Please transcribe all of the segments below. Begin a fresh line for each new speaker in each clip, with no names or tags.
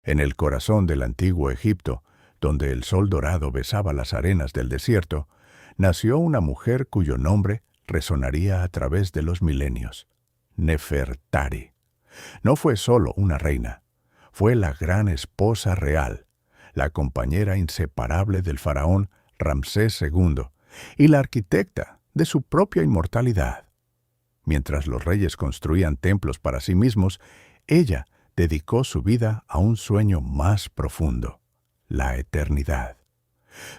En el corazón del antiguo Egipto, donde el sol dorado besaba las arenas del desierto, nació una mujer cuyo nombre resonaría a través de los milenios: Nefertari. No fue solo una reina, fue la gran esposa real, la compañera inseparable del faraón Ramsés II y la arquitecta de su propia inmortalidad. Mientras los reyes construían templos para sí mismos, ella dedicó su vida a un sueño más profundo: la eternidad.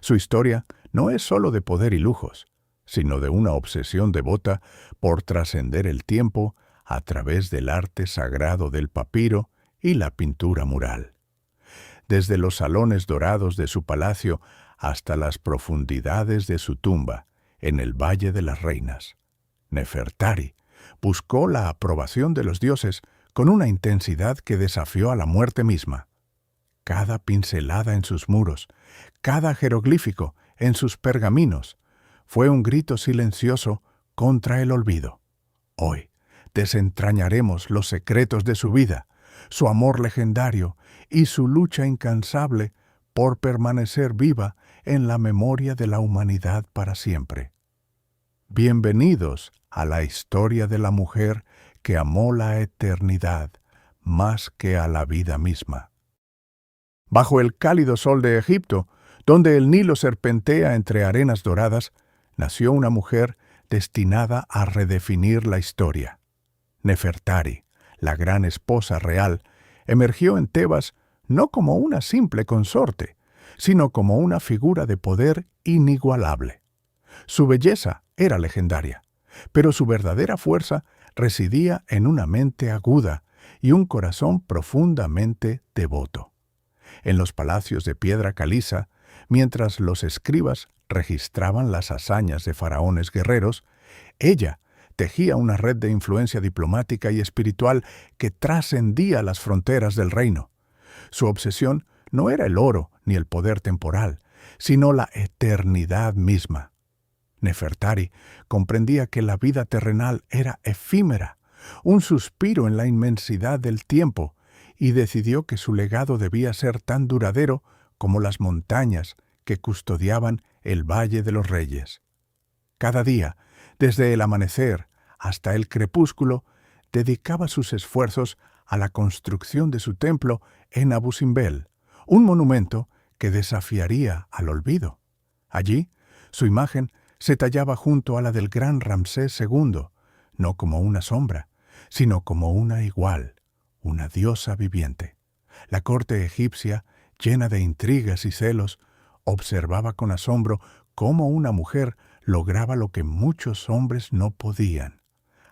Su historia no es solo de poder y lujos, sino de una obsesión devota por trascender el tiempo a través del arte sagrado del papiro y la pintura mural. Desde los salones dorados de su palacio hasta las profundidades de su tumba en el Valle de las Reinas, Nefertari buscó la aprobación de los dioses con una intensidad que desafió a la muerte misma. Cada pincelada en sus muros, cada jeroglífico en sus pergaminos, fue un grito silencioso contra el olvido. Hoy desentrañaremos los secretos de su vida, su amor legendario y su lucha incansable por permanecer viva en la memoria de la humanidad para siempre. Bienvenidos a la historia de la mujer que amó la eternidad más que a la vida misma. Bajo el cálido sol de Egipto, donde el Nilo serpentea entre arenas doradas, nació una mujer destinada a redefinir la historia. Nefertari, la gran esposa real, emergió en Tebas no como una simple consorte, sino como una figura de poder inigualable. Su belleza era legendaria, pero su verdadera fuerza residía en una mente aguda y un corazón profundamente devoto. En los palacios de piedra caliza, mientras los escribas registraban las hazañas de faraones guerreros, ella tejía una red de influencia diplomática y espiritual que trascendía las fronteras del reino. Su obsesión no era el oro ni el poder temporal, sino la eternidad misma. Nefertari comprendía que la vida terrenal era efímera, un suspiro en la inmensidad del tiempo, y decidió que su legado debía ser tan duradero como las montañas que custodiaban el Valle de los Reyes. Cada día, desde el amanecer hasta el crepúsculo, dedicaba sus esfuerzos a la construcción de su templo en Abu Simbel, un monumento que desafiaría al olvido. Allí, su imagen se tallaba junto a la del gran Ramsés II, no como una sombra, sino como una igual, una diosa viviente. La corte egipcia, llena de intrigas y celos, observaba con asombro cómo una mujer lograba lo que muchos hombres no podían: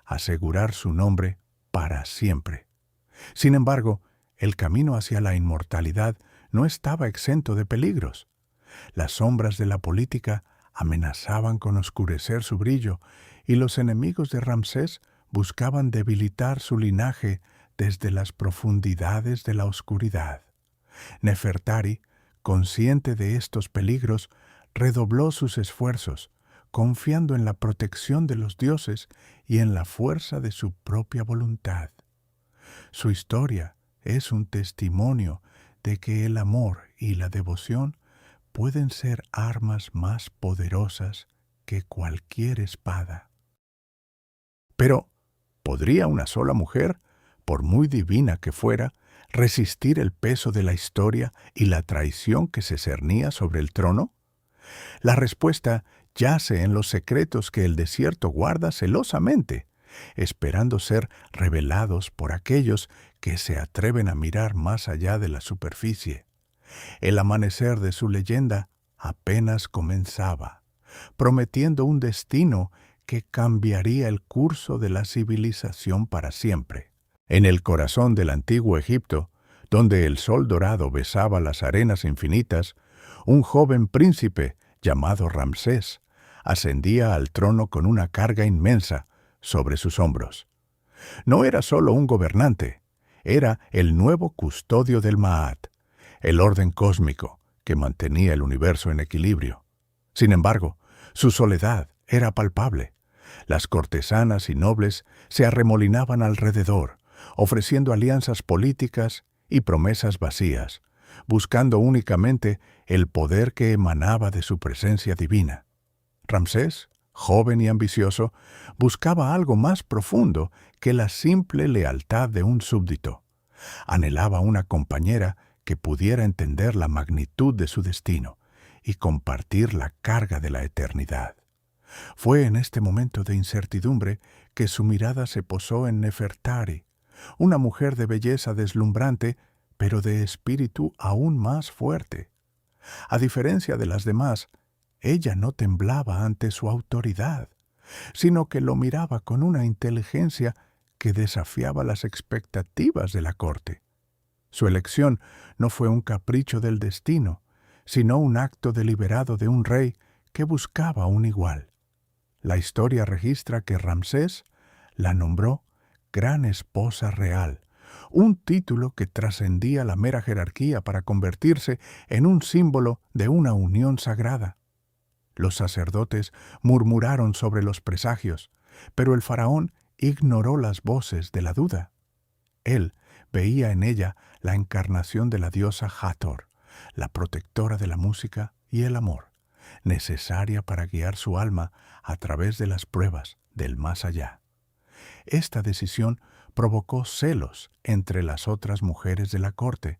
asegurar su nombre para siempre. Sin embargo, el camino hacia la inmortalidad no estaba exento de peligros. Las sombras de la política amenazaban con oscurecer su brillo, y los enemigos de Ramsés buscaban debilitar su linaje desde las profundidades de la oscuridad. Nefertari, consciente de estos peligros, redobló sus esfuerzos, confiando en la protección de los dioses y en la fuerza de su propia voluntad. Su historia es un testimonio de que el amor y la devoción pueden ser armas más poderosas que cualquier espada. Pero, ¿podría una sola mujer, por muy divina que fuera, resistir el peso de la historia y la traición que se cernía sobre el trono? La respuesta yace en los secretos que el desierto guarda celosamente, esperando ser revelados por aquellos que se atreven a mirar más allá de la superficie. El amanecer de su leyenda apenas comenzaba, prometiendo un destino que cambiaría el curso de la civilización para siempre. En el corazón del antiguo Egipto, donde el sol dorado besaba las arenas infinitas, un joven príncipe llamado Ramsés ascendía al trono con una carga inmensa sobre sus hombros. No era solo un gobernante, era el nuevo custodio del Ma'at, el orden cósmico que mantenía el universo en equilibrio. Sin embargo, su soledad era palpable. Las cortesanas y nobles se arremolinaban alrededor, ofreciendo alianzas políticas y promesas vacías, buscando únicamente el poder que emanaba de su presencia divina. Ramsés, joven y ambicioso, buscaba algo más profundo que la simple lealtad de un súbdito. Anhelaba una compañera que pudiera entender la magnitud de su destino y compartir la carga de la eternidad. Fue en este momento de incertidumbre que su mirada se posó en Nefertari, una mujer de belleza deslumbrante, pero de espíritu aún más fuerte. A diferencia de las demás, ella no temblaba ante su autoridad, sino que lo miraba con una inteligencia que desafiaba las expectativas de la corte. Su elección no fue un capricho del destino, sino un acto deliberado de un rey que buscaba un igual. La historia registra que Ramsés la nombró Gran Esposa Real, un título que trascendía la mera jerarquía para convertirse en un símbolo de una unión sagrada. Los sacerdotes murmuraron sobre los presagios, pero el faraón ignoró las voces de la duda. Él veía en ella la encarnación de la diosa Hathor, la protectora de la música y el amor, necesaria para guiar su alma a través de las pruebas del más allá. Esta decisión provocó celos entre las otras mujeres de la corte,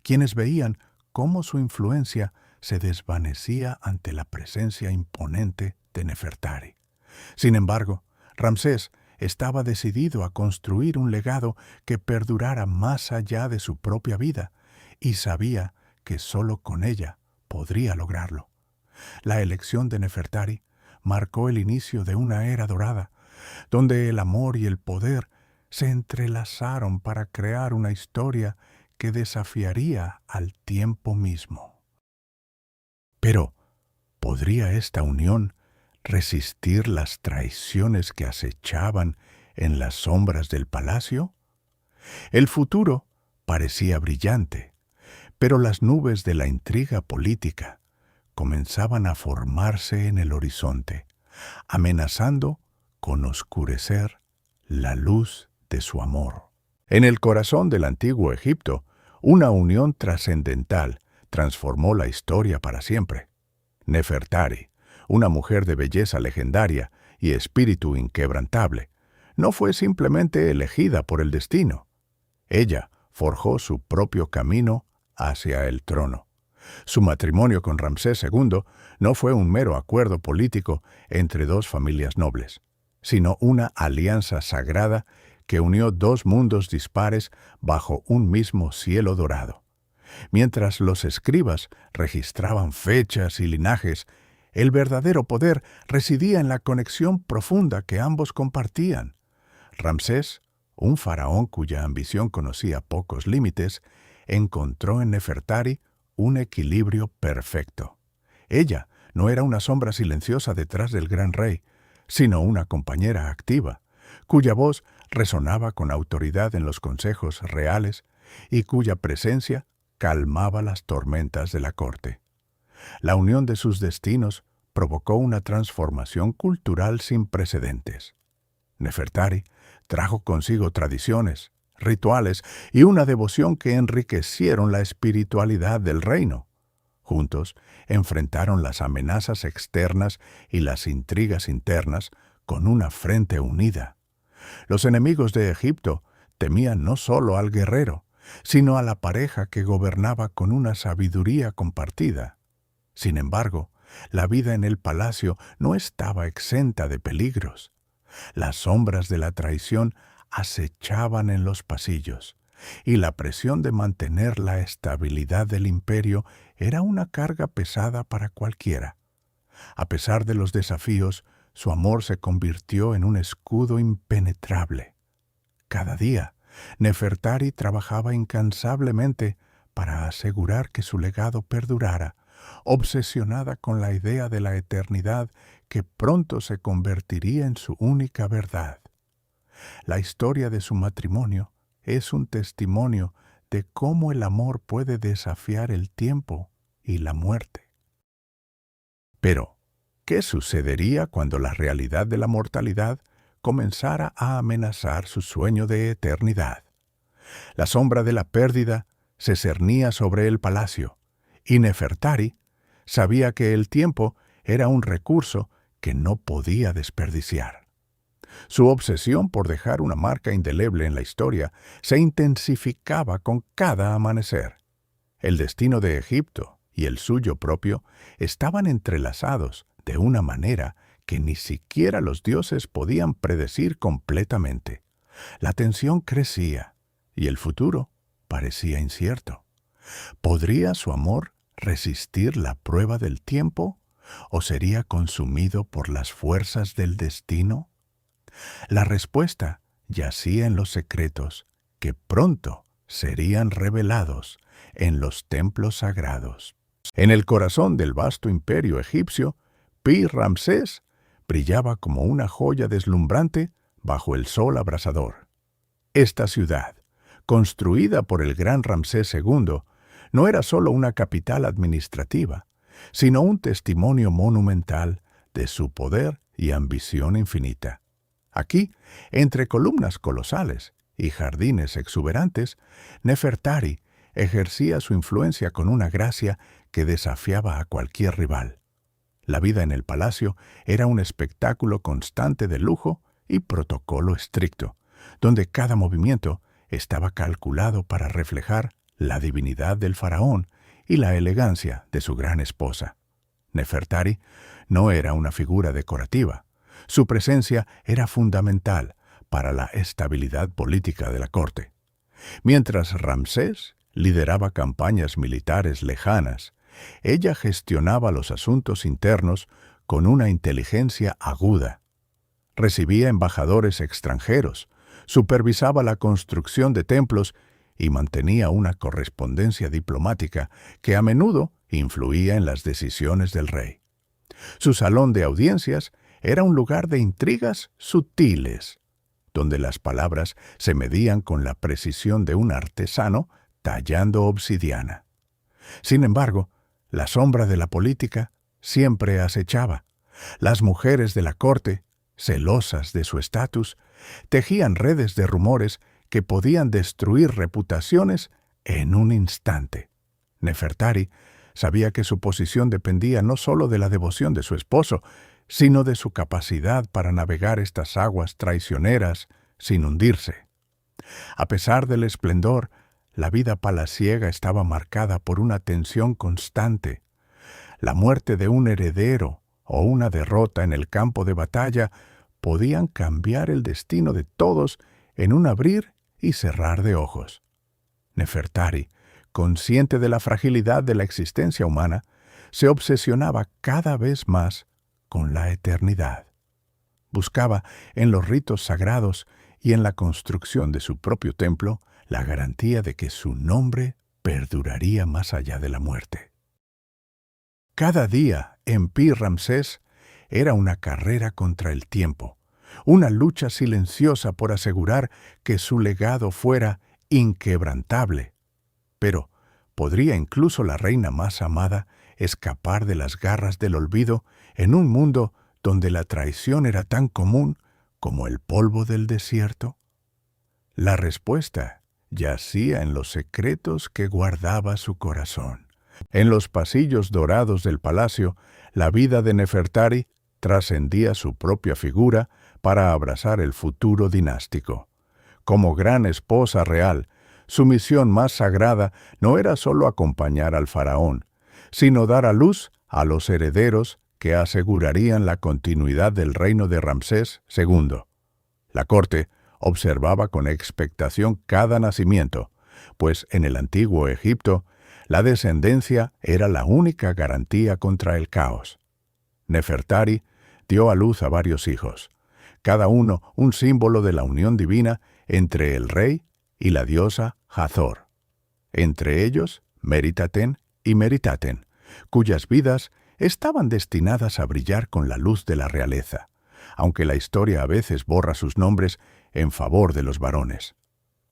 quienes veían cómo su influencia se desvanecía ante la presencia imponente de Nefertari. Sin embargo, Ramsés estaba decidido a construir un legado que perdurara más allá de su propia vida, y sabía que solo con ella podría lograrlo. La elección de Nefertari marcó el inicio de una era dorada, donde el amor y el poder se entrelazaron para crear una historia que desafiaría al tiempo mismo. Pero, ¿podría esta unión resistir las traiciones que acechaban en las sombras del palacio? El futuro parecía brillante, pero las nubes de la intriga política comenzaban a formarse en el horizonte, amenazando con oscurecer la luz de su amor. En el corazón del antiguo Egipto, una unión trascendental transformó la historia para siempre. Nefertari, una mujer de belleza legendaria y espíritu inquebrantable, no fue simplemente elegida por el destino. Ella forjó su propio camino hacia el trono. Su matrimonio con Ramsés II no fue un mero acuerdo político entre dos familias nobles, sino una alianza sagrada que unió dos mundos dispares bajo un mismo cielo dorado. Mientras los escribas registraban fechas y linajes, el verdadero poder residía en la conexión profunda que ambos compartían. Ramsés, un faraón cuya ambición conocía pocos límites, encontró en Nefertari un equilibrio perfecto. Ella no era una sombra silenciosa detrás del gran rey, sino una compañera activa, cuya voz resonaba con autoridad en los consejos reales y cuya presencia calmaba las tormentas de la corte. La unión de sus destinos provocó una transformación cultural sin precedentes. Nefertari trajo consigo tradiciones, rituales y una devoción que enriquecieron la espiritualidad del reino. Juntos enfrentaron las amenazas externas y las intrigas internas con una frente unida. Los enemigos de Egipto temían no solo al guerrero, sino a la pareja que gobernaba con una sabiduría compartida. Sin embargo, la vida en el palacio no estaba exenta de peligros. Las sombras de la traición acechaban en los pasillos, y la presión de mantener la estabilidad del imperio era una carga pesada para cualquiera. A pesar de los desafíos, su amor se convirtió en un escudo impenetrable. Cada día, Nefertari trabajaba incansablemente para asegurar que su legado perdurara, obsesionada con la idea de la eternidad que pronto se convertiría en su única verdad. La historia de su matrimonio es un testimonio de cómo el amor puede desafiar el tiempo y la muerte. Pero, ¿qué sucedería cuando la realidad de la mortalidad comenzara a amenazar su sueño de eternidad? La sombra de la pérdida se cernía sobre el palacio, y Nefertari sabía que el tiempo era un recurso que no podía desperdiciar. Su obsesión por dejar una marca indeleble en la historia se intensificaba con cada amanecer. El destino de Egipto y el suyo propio estaban entrelazados de una manera que ni siquiera los dioses podían predecir completamente. La tensión crecía y el futuro parecía incierto. ¿Podría su amor resistir la prueba del tiempo o sería consumido por las fuerzas del destino? La respuesta yacía en los secretos que pronto serían revelados en los templos sagrados. En el corazón del vasto imperio egipcio, Pi-Ramsés brillaba como una joya deslumbrante bajo el sol abrasador. Esta ciudad, construida por el gran Ramsés II, no era solo una capital administrativa, sino un testimonio monumental de su poder y ambición infinita. Aquí, entre columnas colosales y jardines exuberantes, Nefertari ejercía su influencia con una gracia que desafiaba a cualquier rival. La vida en el palacio era un espectáculo constante de lujo y protocolo estricto, donde cada movimiento estaba calculado para reflejar la divinidad del faraón y la elegancia de su gran esposa. Nefertari no era una figura decorativa. Su presencia era fundamental para la estabilidad política de la corte. Mientras Ramsés lideraba campañas militares lejanas, ella gestionaba los asuntos internos con una inteligencia aguda. Recibía embajadores extranjeros, supervisaba la construcción de templos y mantenía una correspondencia diplomática que a menudo influía en las decisiones del rey. Su salón de audiencias era un lugar de intrigas sutiles, donde las palabras se medían con la precisión de un artesano tallando obsidiana. Sin embargo, la sombra de la política siempre acechaba. Las mujeres de la corte, celosas de su estatus, tejían redes de rumores que podían destruir reputaciones en un instante. Nefertari sabía que su posición dependía no solo de la devoción de su esposo, sino de su capacidad para navegar estas aguas traicioneras sin hundirse. A pesar del esplendor, la vida palaciega estaba marcada por una tensión constante. La muerte de un heredero o una derrota en el campo de batalla podían cambiar el destino de todos en un abrir y cerrar de ojos. Nefertari, consciente de la fragilidad de la existencia humana, se obsesionaba cada vez más con la eternidad. Buscaba en los ritos sagrados y en la construcción de su propio templo la garantía de que su nombre perduraría más allá de la muerte. Cada día en Pi-Ramsés era una carrera contra el tiempo, una lucha silenciosa por asegurar que su legado fuera inquebrantable. Pero, ¿podría incluso la reina más amada escapar de las garras del olvido en un mundo donde la traición era tan común como el polvo del desierto? La respuesta yacía en los secretos que guardaba su corazón. En los pasillos dorados del palacio, la vida de Nefertari trascendía su propia figura para abrazar el futuro dinástico. Como gran esposa real, su misión más sagrada no era solo acompañar al faraón, sino dar a luz a los herederos que asegurarían la continuidad del reino de Ramsés II. La corte observaba con expectación cada nacimiento, pues en el antiguo Egipto la descendencia era la única garantía contra el caos. Nefertari dio a luz a varios hijos, cada uno un símbolo de la unión divina entre el rey y la diosa Hathor. Entre ellos, Meritaten y Meritaten, cuyas vidas estaban destinadas a brillar con la luz de la realeza, aunque la historia a veces borra sus nombres en favor de los varones.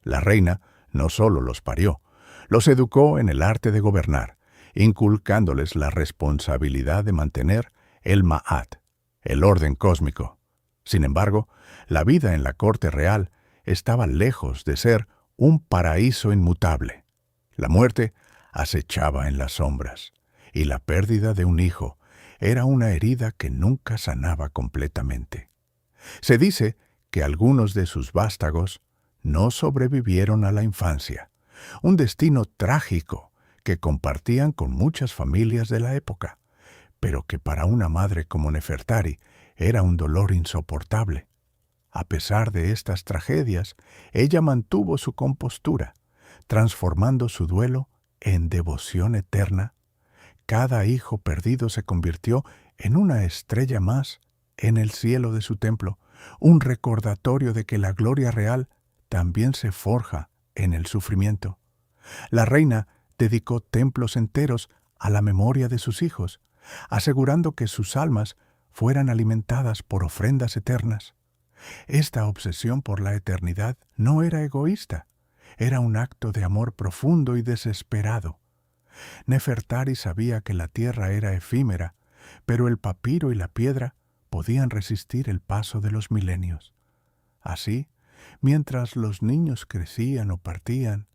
La reina no solo los parió, los educó en el arte de gobernar, inculcándoles la responsabilidad de mantener el Ma'at, el orden cósmico. Sin embargo, la vida en la corte real estaba lejos de ser un paraíso inmutable. La muerte acechaba en las sombras, y la pérdida de un hijo era una herida que nunca sanaba completamente. Se dice que algunos de sus vástagos no sobrevivieron a la infancia, un destino trágico que compartían con muchas familias de la época, pero que para una madre como Nefertari era un dolor insoportable. A pesar de estas tragedias, ella mantuvo su compostura, transformando su duelo en devoción eterna. Cada hijo perdido se convirtió en una estrella más en el cielo de su templo, un recordatorio de que la gloria real también se forja en el sufrimiento. La reina dedicó templos enteros a la memoria de sus hijos, asegurando que sus almas fueran alimentadas por ofrendas eternas. Esta obsesión por la eternidad no era egoísta, era un acto de amor profundo y desesperado. Nefertari sabía que la tierra era efímera, pero el papiro y la piedra podían resistir el paso de los milenios. Así, mientras los niños crecían o partían,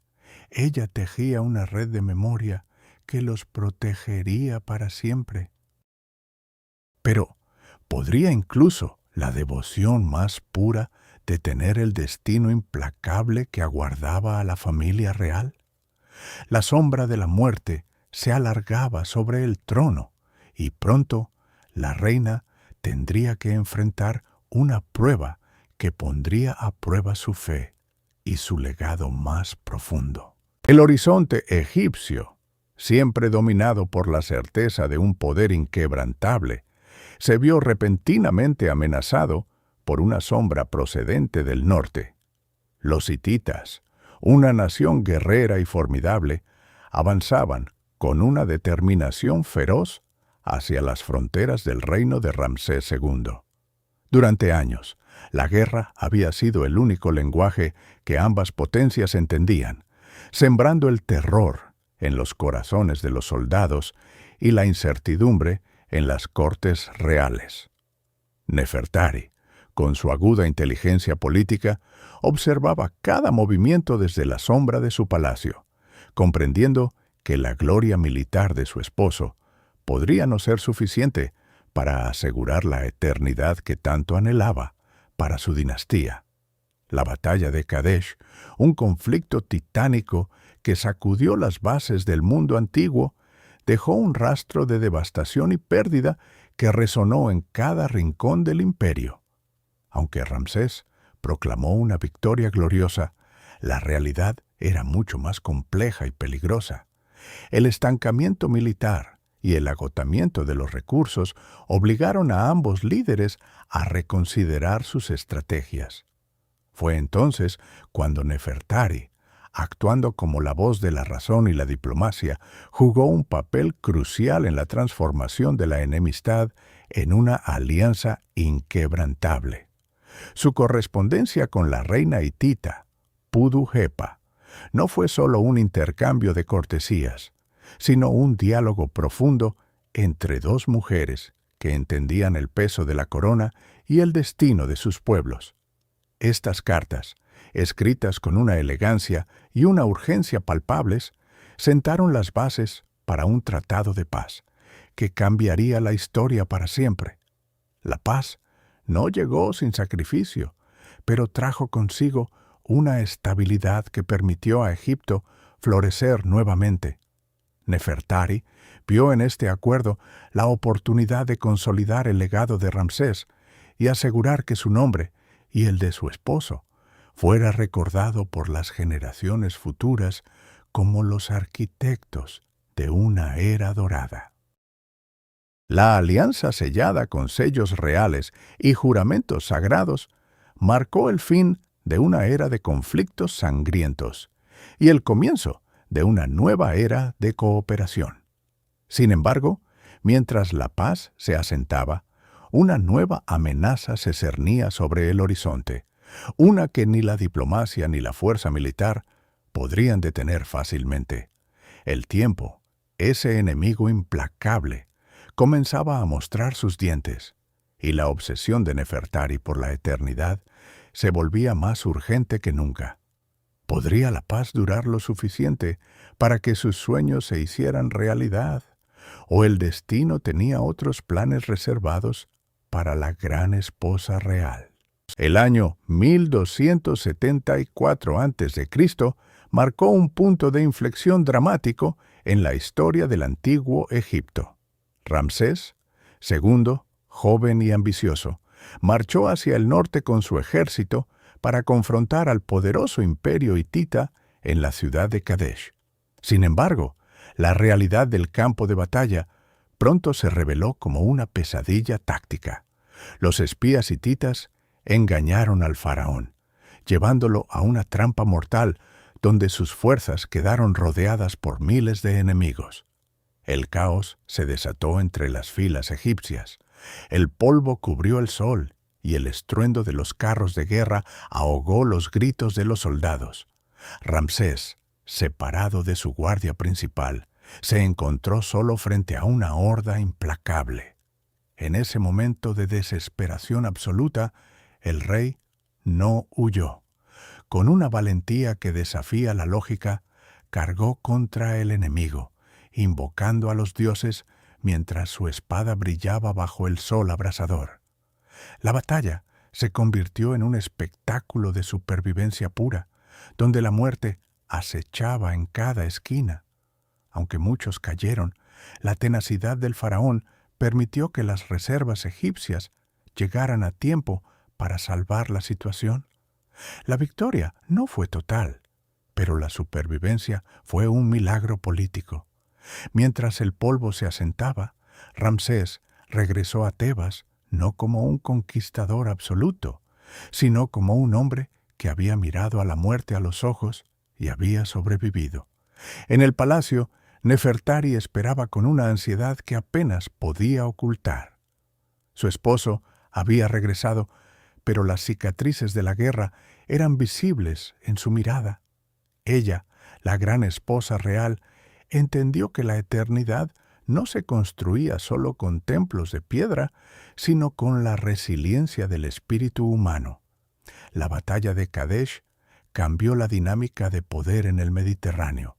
ella tejía una red de memoria que los protegería para siempre. Pero, ¿podría incluso la devoción más pura detener el destino implacable que aguardaba a la familia real? La sombra de la muerte se alargaba sobre el trono y pronto la reina tendría que enfrentar una prueba que pondría a prueba su fe y su legado más profundo. El horizonte egipcio, siempre dominado por la certeza de un poder inquebrantable, se vio repentinamente amenazado por una sombra procedente del norte. Los hititas, una nación guerrera y formidable, avanzaban con una determinación feroz hacia las fronteras del reino de Ramsés II. Durante años, la guerra había sido el único lenguaje que ambas potencias entendían, sembrando el terror en los corazones de los soldados y la incertidumbre en las cortes reales. Nefertari, con su aguda inteligencia política, observaba cada movimiento desde la sombra de su palacio, comprendiendo que la gloria militar de su esposo podría no ser suficiente para asegurar la eternidad que tanto anhelaba para su dinastía. La batalla de Kadesh, un conflicto titánico que sacudió las bases del mundo antiguo, dejó un rastro de devastación y pérdida que resonó en cada rincón del imperio. Aunque Ramsés proclamó una victoria gloriosa, la realidad era mucho más compleja y peligrosa. El estancamiento militar y el agotamiento de los recursos obligaron a ambos líderes a reconsiderar sus estrategias. Fue entonces cuando Nefertari, actuando como la voz de la razón y la diplomacia, jugó un papel crucial en la transformación de la enemistad en una alianza inquebrantable. Su correspondencia con la reina hitita, Pudu-Hepa, no fue solo un intercambio de cortesías, sino un diálogo profundo entre dos mujeres que entendían el peso de la corona y el destino de sus pueblos. Estas cartas, escritas con una elegancia y una urgencia palpables, sentaron las bases para un tratado de paz, que cambiaría la historia para siempre. La paz no llegó sin sacrificio, pero trajo consigo una estabilidad que permitió a Egipto florecer nuevamente. Nefertari vio en este acuerdo la oportunidad de consolidar el legado de Ramsés y asegurar que su nombre y el de su esposo fuera recordado por las generaciones futuras como los arquitectos de una era dorada. La alianza sellada con sellos reales y juramentos sagrados marcó el fin de una era de conflictos sangrientos y el comienzo de una nueva era de cooperación. Sin embargo, mientras la paz se asentaba, una nueva amenaza se cernía sobre el horizonte, una que ni la diplomacia ni la fuerza militar podrían detener fácilmente. El tiempo, ese enemigo implacable, comenzaba a mostrar sus dientes, y la obsesión de Nefertari por la eternidad se volvía más urgente que nunca. ¿Podría la paz durar lo suficiente para que sus sueños se hicieran realidad? ¿O el destino tenía otros planes reservados para la gran esposa real? El año 1274 a.C. marcó un punto de inflexión dramático en la historia del antiguo Egipto. Ramsés II, joven y ambicioso, marchó hacia el norte con su ejército para confrontar al poderoso imperio hitita en la ciudad de Kadesh. Sin embargo, la realidad del campo de batalla pronto se reveló como una pesadilla táctica. Los espías hititas engañaron al faraón, llevándolo a una trampa mortal donde sus fuerzas quedaron rodeadas por miles de enemigos. El caos se desató entre las filas egipcias. El polvo cubrió el sol y el estruendo de los carros de guerra ahogó los gritos de los soldados. Ramsés, separado de su guardia principal, se encontró solo frente a una horda implacable. En ese momento de desesperación absoluta, el rey no huyó. Con una valentía que desafía la lógica, cargó contra el enemigo, invocando a los dioses mientras su espada brillaba bajo el sol abrasador. La batalla se convirtió en un espectáculo de supervivencia pura, donde la muerte acechaba en cada esquina. Aunque muchos cayeron, la tenacidad del faraón permitió que las reservas egipcias llegaran a tiempo para salvar la situación. La victoria no fue total, pero la supervivencia fue un milagro político. Mientras el polvo se asentaba, Ramsés regresó a Tebas no como un conquistador absoluto, sino como un hombre que había mirado a la muerte a los ojos y había sobrevivido. En el palacio, Nefertari esperaba con una ansiedad que apenas podía ocultar. Su esposo había regresado, pero las cicatrices de la guerra eran visibles en su mirada. Ella, la gran esposa real, entendió que la eternidad no se construía solo con templos de piedra, sino con la resiliencia del espíritu humano. La batalla de Kadesh cambió la dinámica de poder en el Mediterráneo,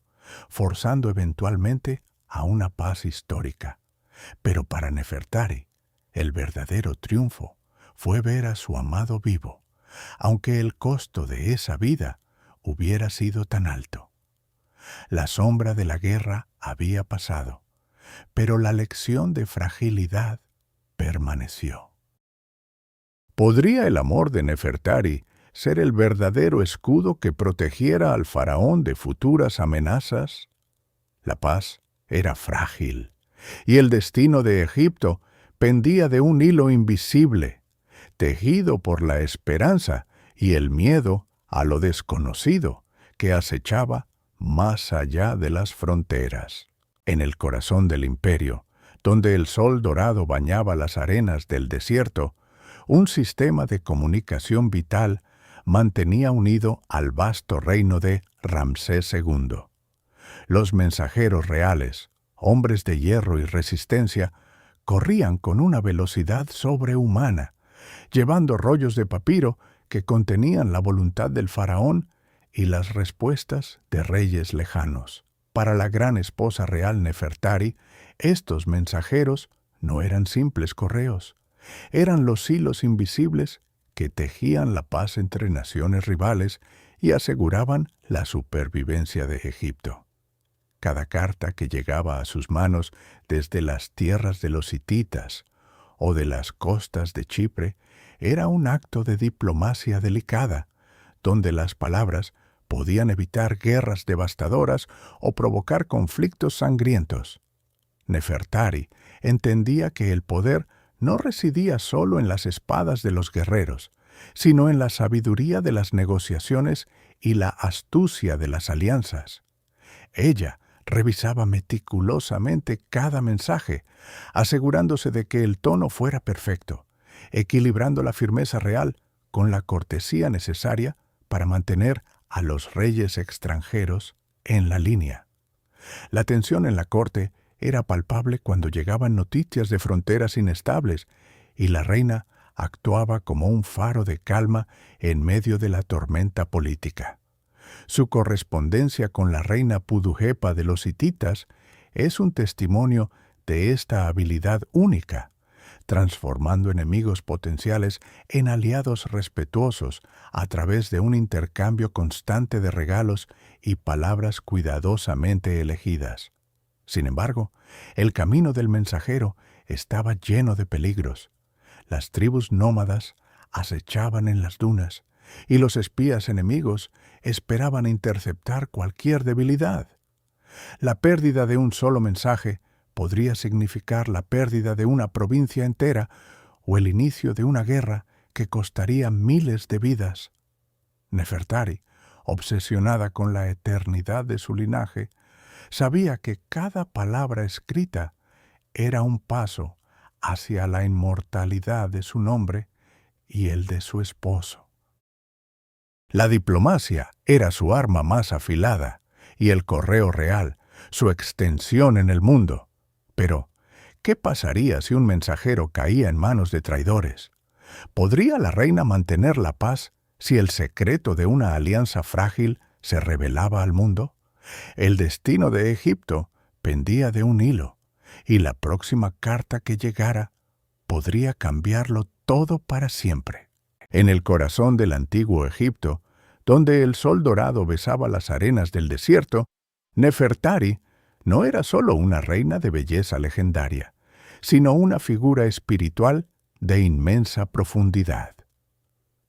forzando eventualmente a una paz histórica. Pero para Nefertari, el verdadero triunfo fue ver a su amado vivo, aunque el costo de esa vida hubiera sido tan alto. La sombra de la guerra había pasado, pero la lección de fragilidad permaneció. ¿Podría el amor de Nefertari ser el verdadero escudo que protegiera al faraón de futuras amenazas? La paz era frágil, y el destino de Egipto pendía de un hilo invisible, tejido por la esperanza y el miedo a lo desconocido que acechaba más allá de las fronteras. En el corazón del imperio, donde el sol dorado bañaba las arenas del desierto, un sistema de comunicación vital mantenía unido al vasto reino de Ramsés II. Los mensajeros reales, hombres de hierro y resistencia, corrían con una velocidad sobrehumana, llevando rollos de papiro que contenían la voluntad del faraón y las respuestas de reyes lejanos. Para la gran esposa real Nefertari, estos mensajeros no eran simples correos, eran los hilos invisibles que tejían la paz entre naciones rivales y aseguraban la supervivencia de Egipto. Cada carta que llegaba a sus manos desde las tierras de los hititas o de las costas de Chipre era un acto de diplomacia delicada, donde las palabras podían evitar guerras devastadoras o provocar conflictos sangrientos. Nefertari entendía que el poder no residía solo en las espadas de los guerreros, sino en la sabiduría de las negociaciones y la astucia de las alianzas. Ella revisaba meticulosamente cada mensaje, asegurándose de que el tono fuera perfecto, equilibrando la firmeza real con la cortesía necesaria para mantener a los reyes extranjeros en la línea. La tensión en la corte era palpable cuando llegaban noticias de fronteras inestables y la reina actuaba como un faro de calma en medio de la tormenta política. Su correspondencia con la reina Pudujepa de los hititas es un testimonio de esta habilidad única, transformando enemigos potenciales en aliados respetuosos a través de un intercambio constante de regalos y palabras cuidadosamente elegidas. Sin embargo, el camino del mensajero estaba lleno de peligros. Las tribus nómadas acechaban en las dunas, y los espías enemigos esperaban interceptar cualquier debilidad. La pérdida de un solo mensaje podría significar la pérdida de una provincia entera o el inicio de una guerra que costaría miles de vidas. Nefertari, obsesionada con la eternidad de su linaje, sabía que cada palabra escrita era un paso hacia la inmortalidad de su nombre y el de su esposo. La diplomacia era su arma más afilada y el correo real, su extensión en el mundo. Pero, ¿qué pasaría si un mensajero caía en manos de traidores? ¿Podría la reina mantener la paz si el secreto de una alianza frágil se revelaba al mundo? El destino de Egipto pendía de un hilo, y la próxima carta que llegara podría cambiarlo todo para siempre. En el corazón del antiguo Egipto, donde el sol dorado besaba las arenas del desierto, Nefertari no era solo una reina de belleza legendaria, sino una figura espiritual de inmensa profundidad.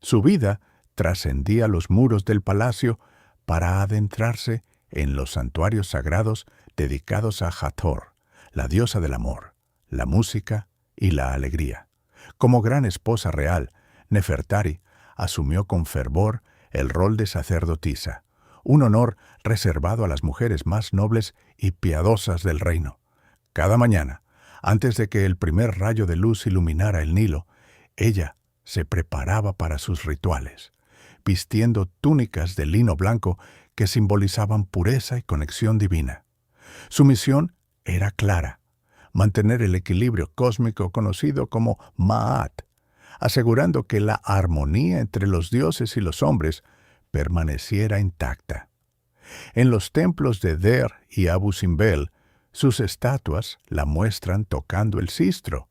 Su vida trascendía los muros del palacio para adentrarse en los santuarios sagrados dedicados a Hathor, la diosa del amor, la música y la alegría. Como gran esposa real, Nefertari asumió con fervor el rol de sacerdotisa, un honor reservado a las mujeres más nobles y piadosas del reino. Cada mañana, antes de que el primer rayo de luz iluminara el Nilo, ella se preparaba para sus rituales, vistiendo túnicas de lino blanco que simbolizaban pureza y conexión divina. Su misión era clara: mantener el equilibrio cósmico conocido como Ma'at, asegurando que la armonía entre los dioses y los hombres permaneciera intacta. En los templos de Der y Abu Simbel, sus estatuas la muestran tocando el sistro,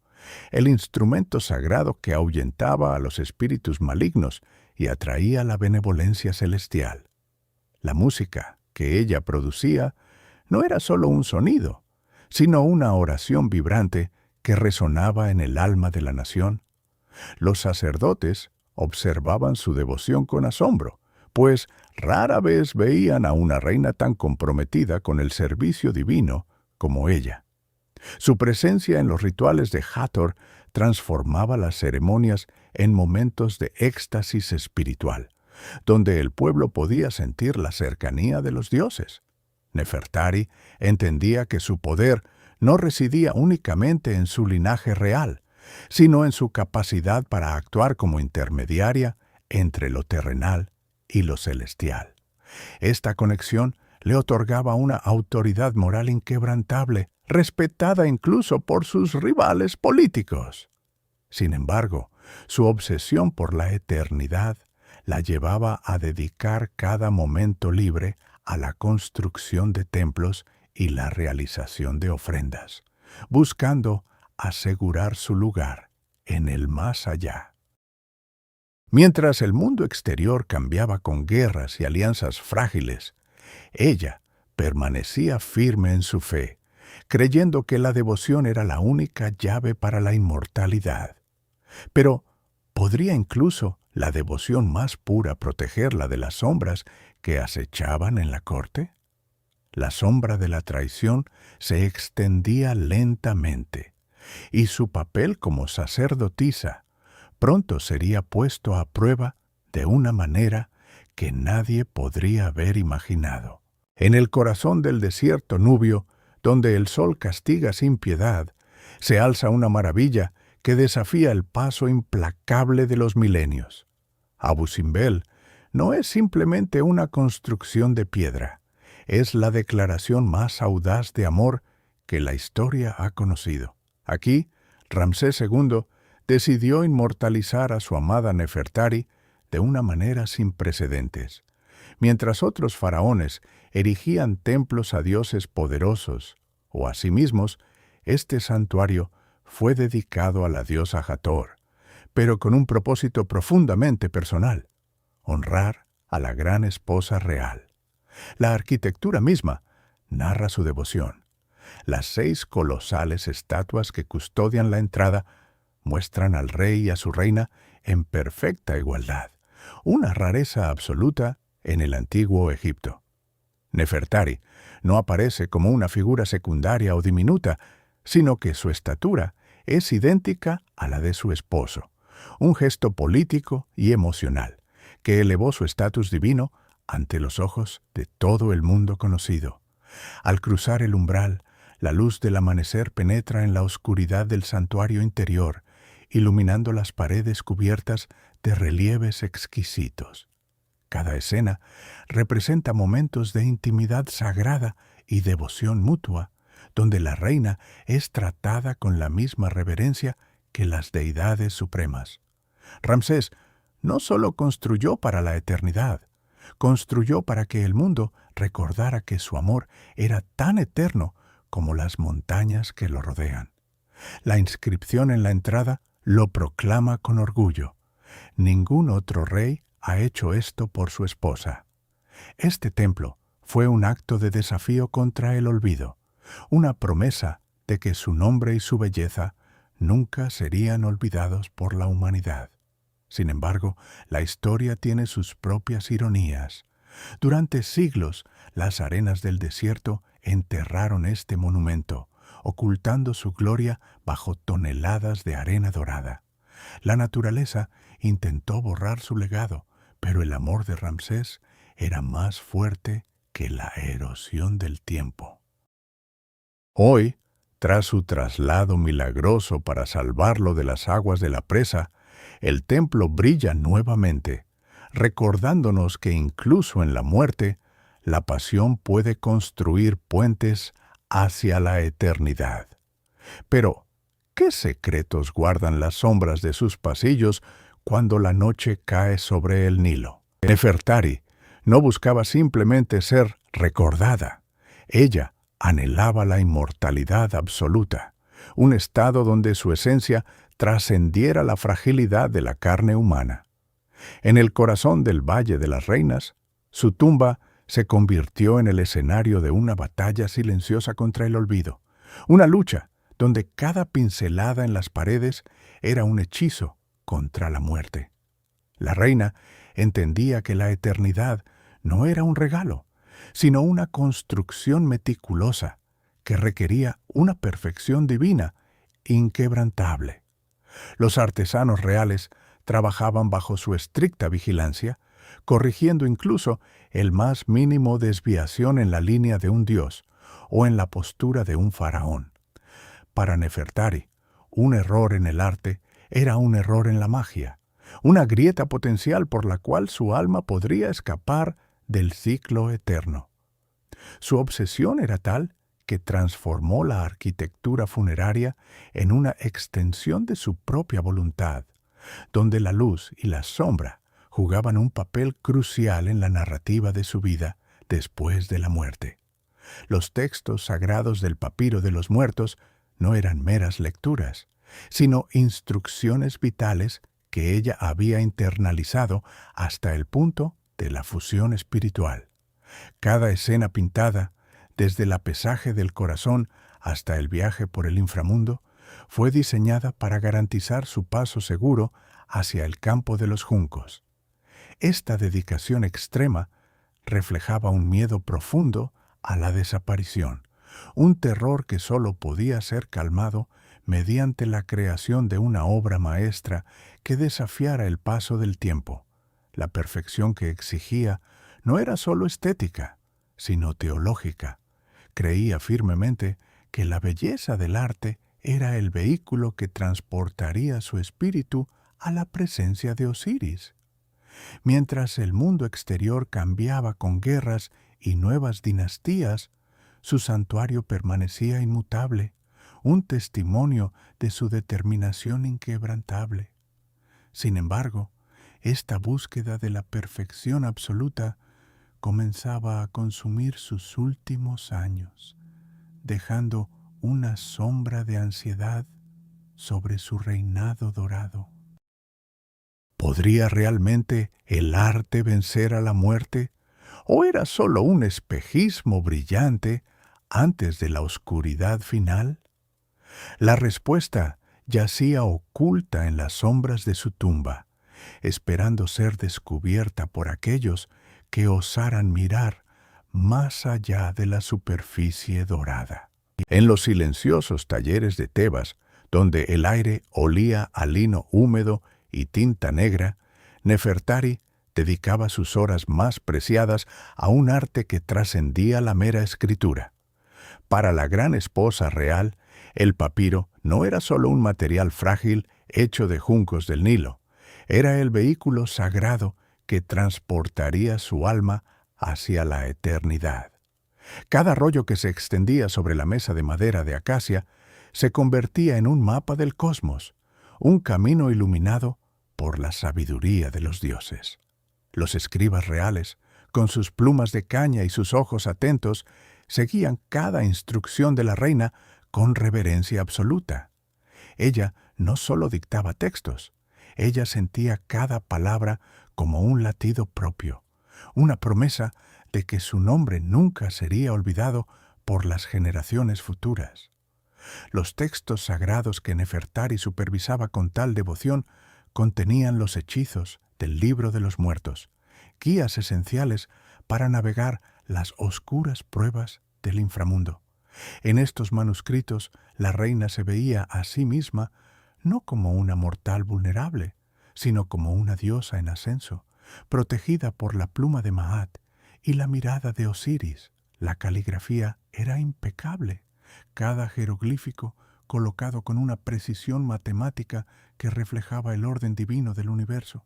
el instrumento sagrado que ahuyentaba a los espíritus malignos y atraía la benevolencia celestial. La música que ella producía no era solo un sonido, sino una oración vibrante que resonaba en el alma de la nación. Los sacerdotes observaban su devoción con asombro, pues rara vez veían a una reina tan comprometida con el servicio divino como ella. Su presencia en los rituales de Hathor transformaba las ceremonias en momentos de éxtasis espiritual, donde el pueblo podía sentir la cercanía de los dioses. Nefertari entendía que su poder no residía únicamente en su linaje real, sino en su capacidad para actuar como intermediaria entre lo terrenal y lo celestial. Esta conexión le otorgaba una autoridad moral inquebrantable, respetada incluso por sus rivales políticos. Sin embargo, su obsesión por la eternidad la llevaba a dedicar cada momento libre a la construcción de templos y la realización de ofrendas, buscando asegurar su lugar en el más allá. Mientras el mundo exterior cambiaba con guerras y alianzas frágiles, ella permanecía firme en su fe, creyendo que la devoción era la única llave para la inmortalidad. Pero, ¿podría incluso la devoción más pura protegerla de las sombras que acechaban en la corte? La sombra de la traición se extendía lentamente, y su papel como sacerdotisa pronto sería puesto a prueba de una manera que nadie podría haber imaginado. En el corazón del desierto nubio, donde el sol castiga sin piedad, se alza una maravilla que desafía el paso implacable de los milenios. Abu Simbel no es simplemente una construcción de piedra, es la declaración más audaz de amor que la historia ha conocido. Aquí, Ramsés II decidió inmortalizar a su amada Nefertari de una manera sin precedentes, Mientras otros faraones erigían templos a dioses poderosos o a sí mismos, este santuario fue dedicado a la diosa Hathor, pero con un propósito profundamente personal: honrar a la gran esposa real. La arquitectura misma narra su devoción. Las 6 colosales estatuas que custodian la entrada muestran al rey y a su reina en perfecta igualdad, una rareza absoluta en el antiguo Egipto. Nefertari no aparece como una figura secundaria o diminuta, sino que su estatura es idéntica a la de su esposo, un gesto político y emocional que elevó su estatus divino ante los ojos de todo el mundo conocido. Al cruzar el umbral, la luz del amanecer penetra en la oscuridad del santuario interior, iluminando las paredes cubiertas de relieves exquisitos. Cada escena representa momentos de intimidad sagrada y devoción mutua, donde la reina es tratada con la misma reverencia que las deidades supremas. Ramsés no solo construyó para la eternidad, construyó para que el mundo recordara que su amor era tan eterno como las montañas que lo rodean. La inscripción en la entrada lo proclama con orgullo: ningún otro rey ha hecho esto por su esposa. Este templo fue un acto de desafío contra el olvido, una promesa de que su nombre y su belleza nunca serían olvidados por la humanidad. Sin embargo, la historia tiene sus propias ironías. Durante siglos, las arenas del desierto enterraron este monumento, ocultando su gloria bajo toneladas de arena dorada. La naturaleza intentó borrar su legado, pero el amor de Ramsés era más fuerte que la erosión del tiempo. Hoy, tras su traslado milagroso para salvarlo de las aguas de la presa, el templo brilla nuevamente, recordándonos que incluso en la muerte, la pasión puede construir puentes hacia la eternidad. Pero, ¿qué secretos guardan las sombras de sus pasillos cuando la noche cae sobre el Nilo? Nefertari no buscaba simplemente ser recordada. Ella anhelaba la inmortalidad absoluta, un estado donde su esencia trascendiera la fragilidad de la carne humana. En el corazón del Valle de las Reinas, su tumba se convirtió en el escenario de una batalla silenciosa contra el olvido, una lucha donde cada pincelada en las paredes era un hechizo contra la muerte. La reina entendía que la eternidad no era un regalo, sino una construcción meticulosa que requería una perfección divina inquebrantable. Los artesanos reales trabajaban bajo su estricta vigilancia, corrigiendo incluso el más mínimo desviación en la línea de un dios o en la postura de un faraón. Para Nefertari, un error en el arte era un error en la magia, una grieta potencial por la cual su alma podría escapar del ciclo eterno. Su obsesión era tal que transformó la arquitectura funeraria en una extensión de su propia voluntad, donde la luz y la sombra jugaban un papel crucial en la narrativa de su vida después de la muerte. Los textos sagrados del papiro de los muertos no eran meras lecturas, sino instrucciones vitales que ella había internalizado hasta el punto de la fusión espiritual. Cada escena pintada, desde el apesaje del corazón hasta el viaje por el inframundo, fue diseñada para garantizar su paso seguro hacia el campo de los juncos. Esta dedicación extrema reflejaba un miedo profundo a la desaparición, un terror que solo podía ser calmado mediante la creación de una obra maestra que desafiara el paso del tiempo. La perfección que exigía no era solo estética, sino teológica. Creía firmemente que la belleza del arte era el vehículo que transportaría su espíritu a la presencia de Osiris. Mientras el mundo exterior cambiaba con guerras y nuevas dinastías, su santuario permanecía inmutable, un testimonio de su determinación inquebrantable. Sin embargo, esta búsqueda de la perfección absoluta comenzaba a consumir sus últimos años, dejando una sombra de ansiedad sobre su reinado dorado. ¿Podría realmente el arte vencer a la muerte? ¿O era solo un espejismo brillante antes de la oscuridad final? La respuesta yacía oculta en las sombras de su tumba, esperando ser descubierta por aquellos que osaran mirar más allá de la superficie dorada. En los silenciosos talleres de Tebas, donde el aire olía a lino húmedo y tinta negra, Nefertari dedicaba sus horas más preciadas a un arte que trascendía la mera escritura. Para la gran esposa real, el papiro no era solo un material frágil hecho de juncos del Nilo, era el vehículo sagrado que transportaría su alma hacia la eternidad. Cada rollo que se extendía sobre la mesa de madera de acacia se convertía en un mapa del cosmos, un camino iluminado por la sabiduría de los dioses. Los escribas reales, con sus plumas de caña y sus ojos atentos, seguían cada instrucción de la reina con reverencia absoluta. Ella no solo dictaba textos, ella sentía cada palabra como un latido propio, una promesa de que su nombre nunca sería olvidado por las generaciones futuras. Los textos sagrados que Nefertari supervisaba con tal devoción contenían los hechizos del libro de los muertos, guías esenciales para navegar las oscuras pruebas del inframundo. En estos manuscritos, la reina se veía a sí misma no como una mortal vulnerable, sino como una diosa en ascenso, protegida por la pluma de Maat y la mirada de Osiris. La caligrafía era impecable, cada jeroglífico colocado con una precisión matemática que reflejaba el orden divino del universo.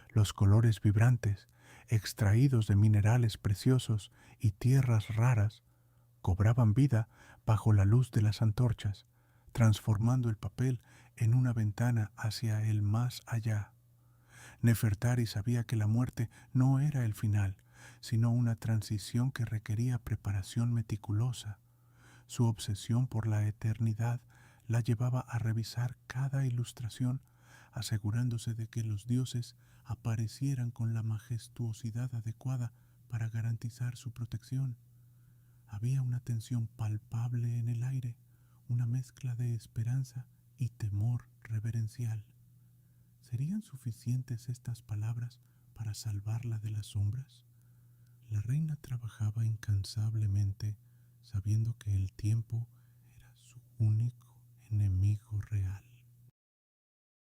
Los colores vibrantes, extraídos de minerales preciosos y tierras raras, cobraban vida bajo la luz de las antorchas, transformando el papel en una ventana hacia el más allá. Nefertari sabía que la muerte no era el final, sino una transición que requería preparación meticulosa. Su obsesión por la eternidad la llevaba a revisar cada ilustración, asegurándose de que los dioses aparecieran con la majestuosidad adecuada para garantizar su protección. Había una tensión palpable en el aire, una mezcla de esperanza y temor reverencial. ¿Serían suficientes estas palabras para salvarla de las sombras? La reina trabajaba incansablemente, sabiendo que el tiempo era su único enemigo real.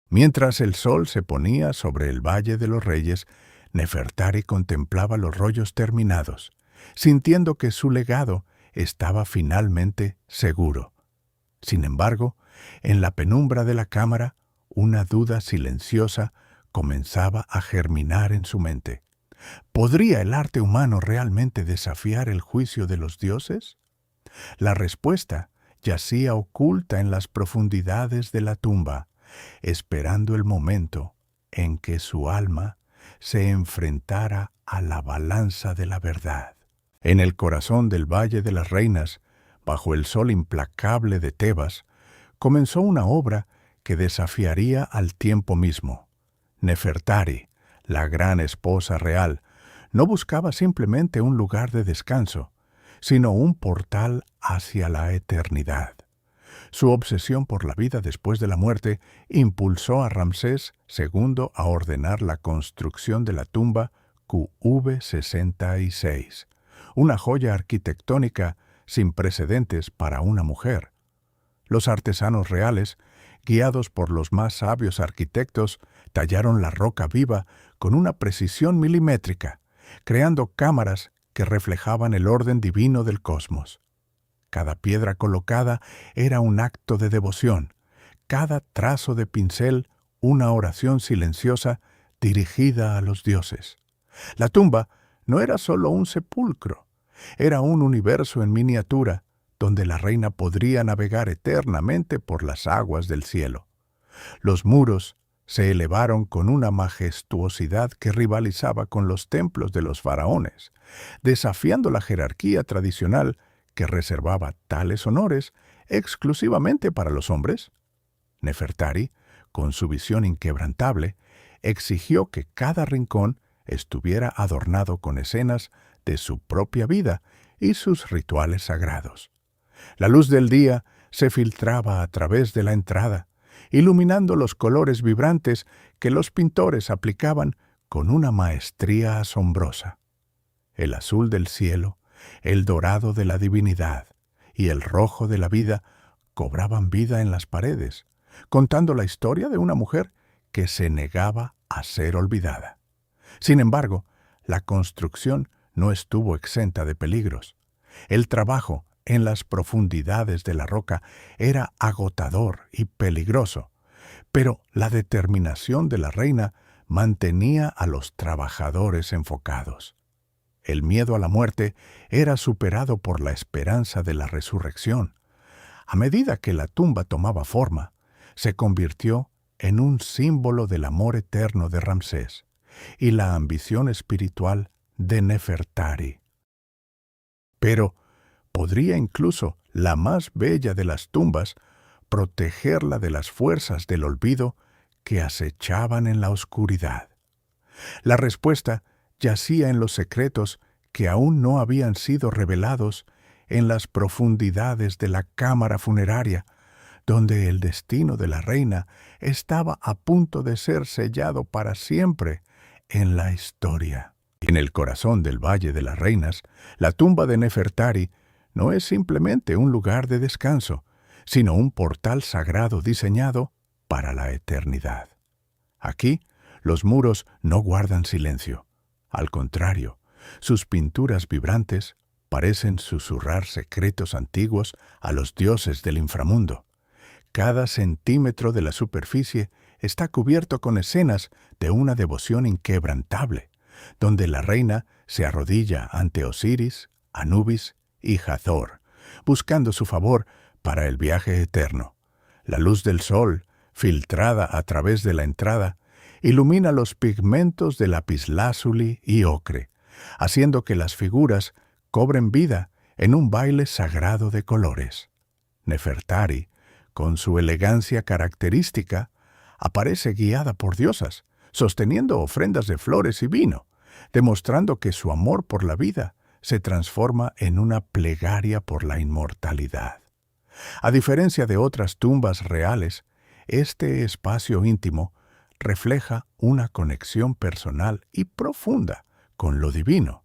Mientras el sol se ponía sobre el Valle de los Reyes, Nefertari contemplaba los rollos terminados, sintiendo que su legado estaba finalmente seguro. Sin embargo, en la penumbra de la cámara, una duda silenciosa comenzaba a germinar en su mente. ¿Podría el arte humano realmente desafiar el juicio de los dioses? La respuesta yacía oculta en las profundidades de la tumba, esperando el momento en que su alma se enfrentara a la balanza de la verdad. En el corazón del Valle de las Reinas, bajo el sol implacable de Tebas, comenzó una obra que desafiaría al tiempo mismo. Nefertari, la gran esposa real, no buscaba simplemente un lugar de descanso, sino un portal hacia la eternidad. Su obsesión por la vida después de la muerte impulsó a Ramsés II a ordenar la construcción de la tumba QV66, una joya arquitectónica sin precedentes para una mujer. Los artesanos reales, guiados por los más sabios arquitectos, tallaron la roca viva con una precisión milimétrica, creando cámaras que reflejaban el orden divino del cosmos. Cada piedra colocada era un acto de devoción, cada trazo de pincel una oración silenciosa dirigida a los dioses. La tumba no era solo un sepulcro, era un universo en miniatura donde la reina podría navegar eternamente por las aguas del cielo. Los muros se elevaron con una majestuosidad que rivalizaba con los templos de los faraones, desafiando la jerarquía tradicional que reservaba tales honores exclusivamente para los hombres. Nefertari, con su visión inquebrantable, exigió que cada rincón estuviera adornado con escenas de su propia vida y sus rituales sagrados. La luz del día se filtraba a través de la entrada, iluminando los colores vibrantes que los pintores aplicaban con una maestría asombrosa. El azul del cielo, el dorado de la divinidad y el rojo de la vida cobraban vida en las paredes, contando la historia de una mujer que se negaba a ser olvidada. Sin embargo, la construcción no estuvo exenta de peligros. El trabajo en las profundidades de la roca era agotador y peligroso, pero la determinación de la reina mantenía a los trabajadores enfocados. El miedo a la muerte era superado por la esperanza de la resurrección. A medida que la tumba tomaba forma, se convirtió en un símbolo del amor eterno de Ramsés y la ambición espiritual de Nefertari. Pero ¿podría incluso la más bella de las tumbas protegerla de las fuerzas del olvido que acechaban en la oscuridad? La respuesta yacía en los secretos que aún no habían sido revelados en las profundidades de la cámara funeraria, donde el destino de la reina estaba a punto de ser sellado para siempre en la historia. En el corazón del Valle de las Reinas, la tumba de Nefertari no es simplemente un lugar de descanso, sino un portal sagrado diseñado para la eternidad. Aquí, los muros no guardan silencio. Al contrario, sus pinturas vibrantes parecen susurrar secretos antiguos a los dioses del inframundo. Cada centímetro de la superficie está cubierto con escenas de una devoción inquebrantable, donde la reina se arrodilla ante Osiris, Anubis y Hathor, buscando su favor para el viaje eterno. La luz del sol, filtrada a través de la entrada, ilumina los pigmentos de lapislázuli y ocre, haciendo que las figuras cobren vida en un baile sagrado de colores. Nefertari, con su elegancia característica, aparece guiada por diosas, sosteniendo ofrendas de flores y vino, demostrando que su amor por la vida se transforma en una plegaria por la inmortalidad. A diferencia de otras tumbas reales, este espacio íntimo refleja una conexión personal y profunda con lo divino,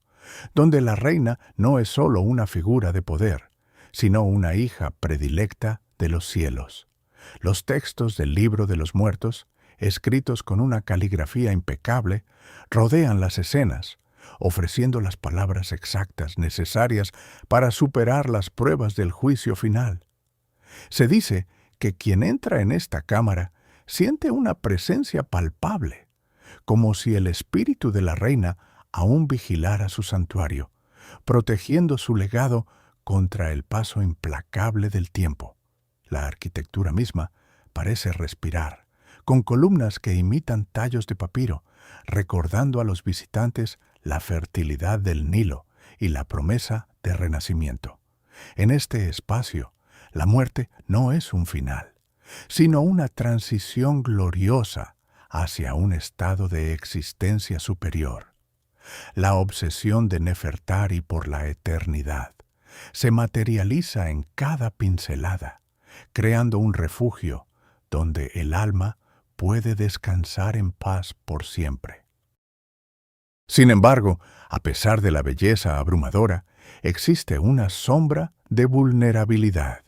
donde la reina no es solo una figura de poder, sino una hija predilecta de los cielos. Los textos del Libro de los Muertos, escritos con una caligrafía impecable, rodean las escenas, ofreciendo las palabras exactas necesarias para superar las pruebas del juicio final. Se dice que quien entra en esta cámara siente una presencia palpable, como si el espíritu de la reina aún vigilara su santuario, protegiendo su legado contra el paso implacable del tiempo. La arquitectura misma parece respirar, con columnas que imitan tallos de papiro, recordando a los visitantes la fertilidad del Nilo y la promesa de renacimiento. En este espacio, la muerte no es un final, sino una transición gloriosa hacia un estado de existencia superior. La obsesión de Nefertari por la eternidad se materializa en cada pincelada, creando un refugio donde el alma puede descansar en paz por siempre. Sin embargo, a pesar de la belleza abrumadora, existe una sombra de vulnerabilidad.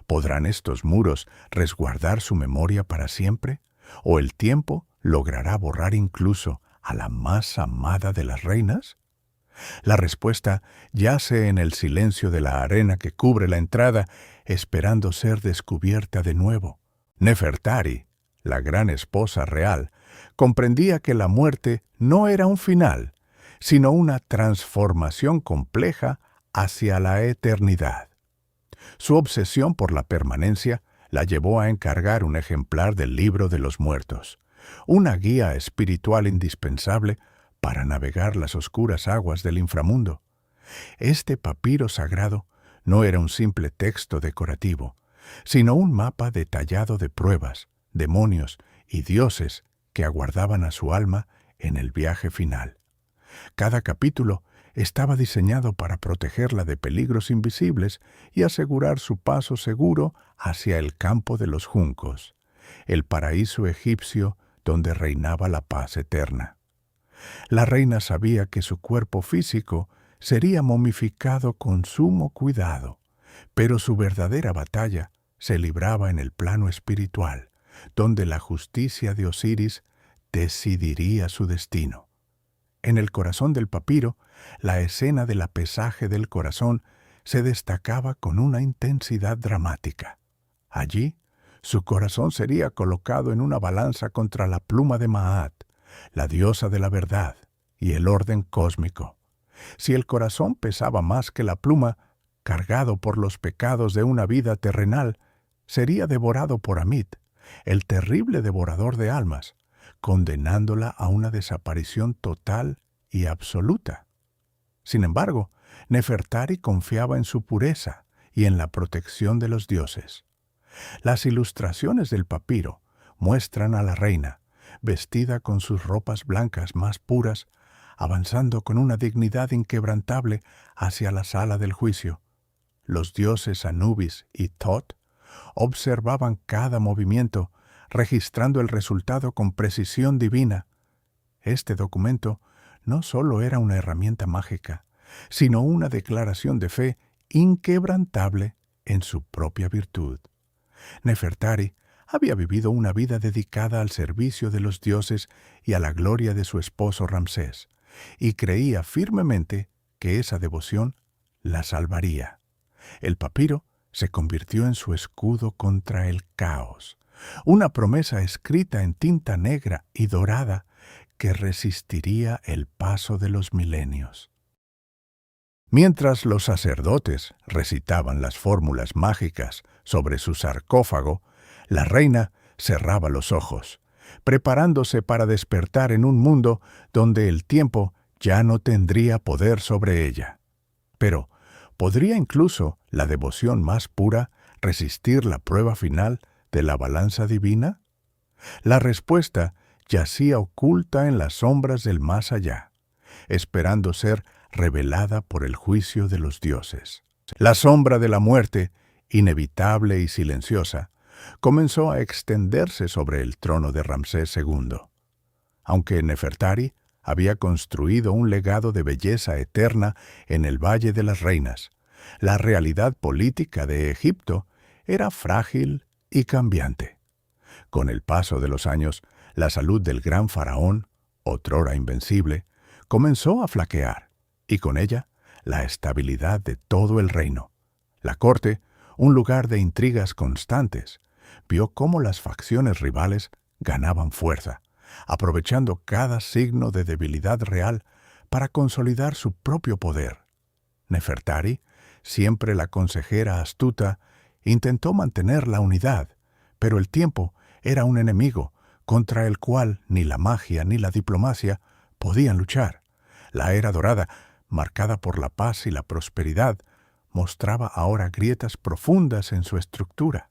¿Podrán estos muros resguardar su memoria para siempre? ¿O el tiempo logrará borrar incluso a la más amada de las reinas? La respuesta yace en el silencio de la arena que cubre la entrada, esperando ser descubierta de nuevo. Nefertari, la gran esposa real, comprendía que la muerte no era un final, sino una transformación compleja hacia la eternidad. Su obsesión por la permanencia la llevó a encargar un ejemplar del Libro de los Muertos, una guía espiritual indispensable para navegar las oscuras aguas del inframundo. Este papiro sagrado no era un simple texto decorativo, sino un mapa detallado de pruebas, demonios y dioses que aguardaban a su alma en el viaje final. Cada capítulo estaba diseñado para protegerla de peligros invisibles y asegurar su paso seguro hacia el campo de los juncos, el paraíso egipcio donde reinaba la paz eterna. La reina sabía que su cuerpo físico sería momificado con sumo cuidado, pero su verdadera batalla se libraba en el plano espiritual, donde la justicia de Osiris decidiría su destino. En el corazón del papiro, la escena del apesaje del corazón se destacaba con una intensidad dramática. Allí, su corazón sería colocado en una balanza contra la pluma de Maat, la diosa de la verdad y el orden cósmico. Si el corazón pesaba más que la pluma, cargado por los pecados de una vida terrenal, sería devorado por Amit, el terrible devorador de almas, condenándola a una desaparición total y absoluta. Sin embargo, Nefertari confiaba en su pureza y en la protección de los dioses. Las ilustraciones del papiro muestran a la reina, vestida con sus ropas blancas más puras, avanzando con una dignidad inquebrantable hacia la sala del juicio. Los dioses Anubis y Thoth observaban cada movimiento, registrando el resultado con precisión divina. Este documento no solo era una herramienta mágica, sino una declaración de fe inquebrantable en su propia virtud. Nefertari había vivido una vida dedicada al servicio de los dioses y a la gloria de su esposo Ramsés, y creía firmemente que esa devoción la salvaría. El papiro se convirtió en su escudo contra el caos, una promesa escrita en tinta negra y dorada que resistiría el paso de los milenios. Mientras los sacerdotes recitaban las fórmulas mágicas sobre su sarcófago, la reina cerraba los ojos, preparándose para despertar en un mundo donde el tiempo ya no tendría poder sobre ella. Pero, ¿podría incluso la devoción más pura resistir la prueba final de la balanza divina? La respuesta yacía oculta en las sombras del más allá, esperando ser revelada por el juicio de los dioses. La sombra de la muerte, inevitable y silenciosa, comenzó a extenderse sobre el trono de Ramsés II. Aunque Nefertari había construido un legado de belleza eterna en el Valle de las Reinas, la realidad política de Egipto era frágil y cambiante. Con el paso de los años, la salud del gran faraón, otrora invencible, comenzó a flaquear, y con ella la estabilidad de todo el reino. La corte, un lugar de intrigas constantes, vio cómo las facciones rivales ganaban fuerza, aprovechando cada signo de debilidad real para consolidar su propio poder. Nefertari, siempre la consejera astuta, intentó mantener la unidad, pero el tiempo era un enemigo contra el cual ni la magia ni la diplomacia podían luchar. La era dorada, marcada por la paz y la prosperidad, mostraba ahora grietas profundas en su estructura.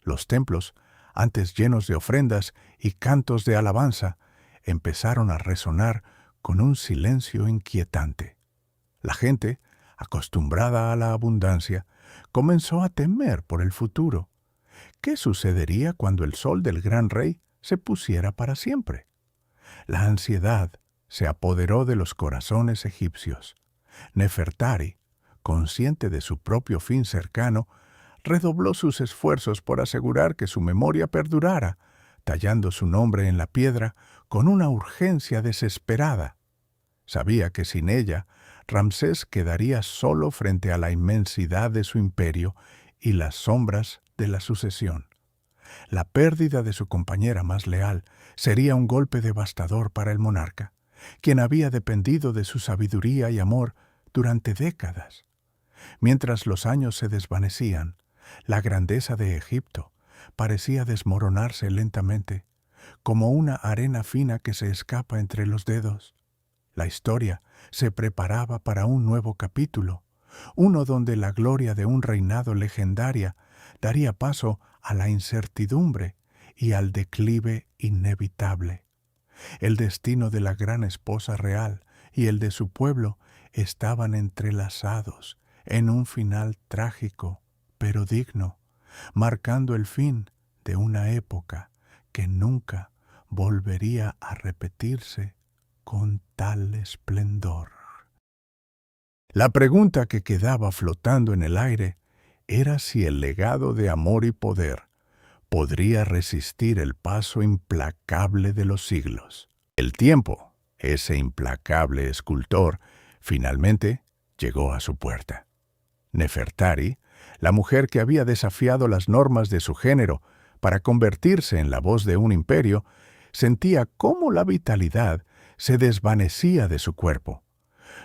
Los templos, antes llenos de ofrendas y cantos de alabanza, empezaron a resonar con un silencio inquietante. La gente, acostumbrada a la abundancia, comenzó a temer por el futuro. ¿Qué sucedería cuando el sol del gran rey se pusiera para siempre? La ansiedad se apoderó de los corazones egipcios. Nefertari, consciente de su propio fin cercano, redobló sus esfuerzos por asegurar que su memoria perdurara, tallando su nombre en la piedra con una urgencia desesperada. Sabía que sin ella, Ramsés quedaría solo frente a la inmensidad de su imperio y las sombras de la sucesión. La pérdida de su compañera más leal sería un golpe devastador para el monarca, quien había dependido de su sabiduría y amor durante décadas. Mientras los años se desvanecían, la grandeza de Egipto parecía desmoronarse lentamente, como una arena fina que se escapa entre los dedos. La historia se preparaba para un nuevo capítulo, uno donde la gloria de un reinado legendaria daría paso a la incertidumbre y al declive inevitable. El destino de la gran esposa real y el de su pueblo estaban entrelazados en un final trágico, pero digno, marcando el fin de una época que nunca volvería a repetirse con tal esplendor. La pregunta que quedaba flotando en el aire era si el legado de amor y poder podría resistir el paso implacable de los siglos. El tiempo, ese implacable escultor, finalmente llegó a su puerta. Nefertari, la mujer que había desafiado las normas de su género para convertirse en la voz de un imperio, sentía cómo la vitalidad se desvanecía de su cuerpo.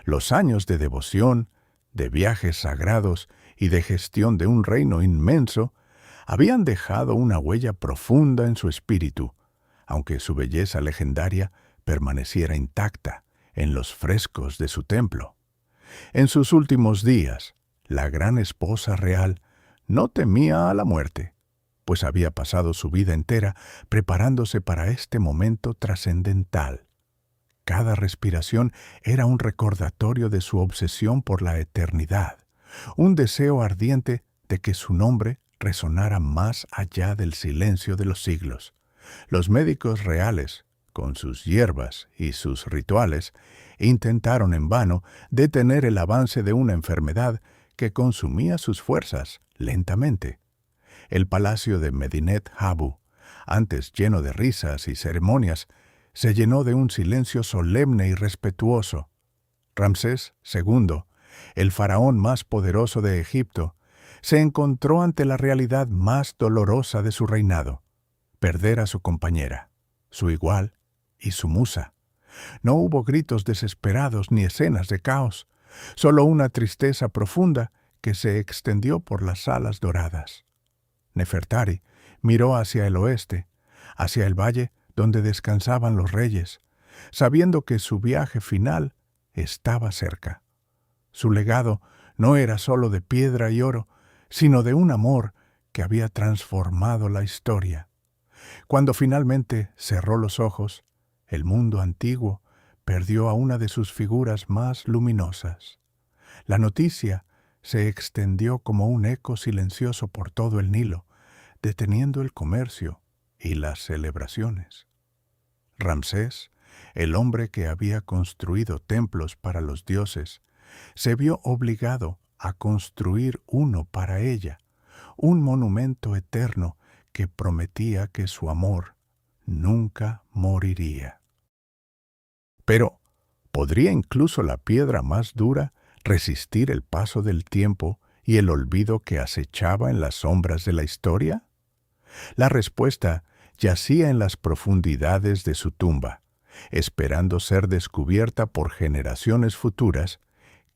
Los años de devoción, de viajes sagrados y de gestión de un reino inmenso habían dejado una huella profunda en su espíritu, aunque su belleza legendaria permaneciera intacta en los frescos de su templo. En sus últimos días, la gran esposa real no temía a la muerte, pues había pasado su vida entera preparándose para este momento trascendental. Cada respiración era un recordatorio de su obsesión por la eternidad, un deseo ardiente de que su nombre resonara más allá del silencio de los siglos. Los médicos reales, con sus hierbas y sus rituales, intentaron en vano detener el avance de una enfermedad que consumía sus fuerzas lentamente. El palacio de Medinet Habu, antes lleno de risas y ceremonias, se llenó de un silencio solemne y respetuoso. Ramsés II, el faraón más poderoso de Egipto, se encontró ante la realidad más dolorosa de su reinado: perder a su compañera, su igual y su musa. No hubo gritos desesperados ni escenas de caos, solo una tristeza profunda que se extendió por las salas doradas. Nefertari miró hacia el oeste, hacia el valle donde descansaban los reyes, sabiendo que su viaje final estaba cerca. Su legado no era solo de piedra y oro, sino de un amor que había transformado la historia. Cuando finalmente cerró los ojos, el mundo antiguo perdió a una de sus figuras más luminosas. La noticia se extendió como un eco silencioso por todo el Nilo, deteniendo el comercio y las celebraciones. Ramsés, el hombre que había construido templos para los dioses, se vio obligado a construir uno para ella, un monumento eterno que prometía que su amor nunca moriría. Pero, ¿podría incluso la piedra más dura resistir el paso del tiempo y el olvido que acechaba en las sombras de la historia? La respuesta yacía en las profundidades de su tumba, esperando ser descubierta por generaciones futuras